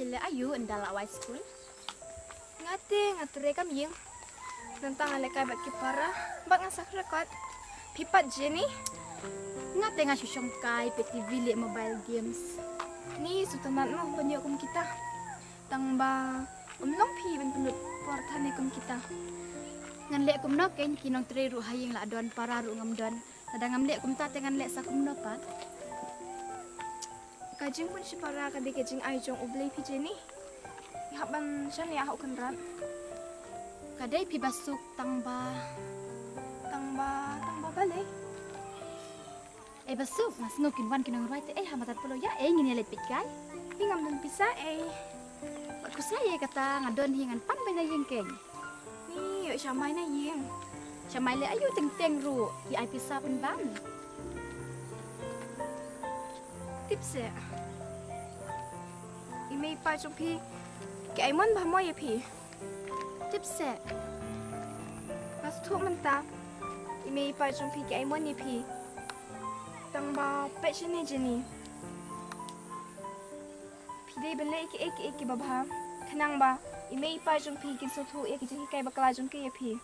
Chile ayu ndala high school. Ngature kam ying. Nantang ale kai bak kipara, bak ngasak rekod. Pipat Jenny. Ngate nga syusyong kai PTV le mobile games. Ni sutanan no banyak kum kita. Tang ba umlong pi ben penut portane kum kita. Ngan lek kum no ken kinong tre ru haying la don para ru ngam don. Nadang ngam lek kum ta tengan lek sa kum no pat. Kajing pun si para kadi kajing ay jong ublay pi Jenny. Ihaban siya niya ako kanrat. Kadai pi basuk tangba Balik. Basuk mas ngokin wan kinong right hamatat polo ya ngini let pitkay. Hingam dun pisa Aku saya kata ngadon hingan pan bena yengkeng. Ni yuk siya may na ying. Siya le ayu teng ru di ay pisa pen ban. Tips Imay pa jong pi. Kaya mon ba mo ya pi. Tips Mas tu mentap. Imay pa jong pi kaya mon ya pi. Tang ba pet siya ni Jenny. Pide bele iki babha. Kanang ba imay pa jong pi kin so tu iki jeng kay bakala jong kaya pi.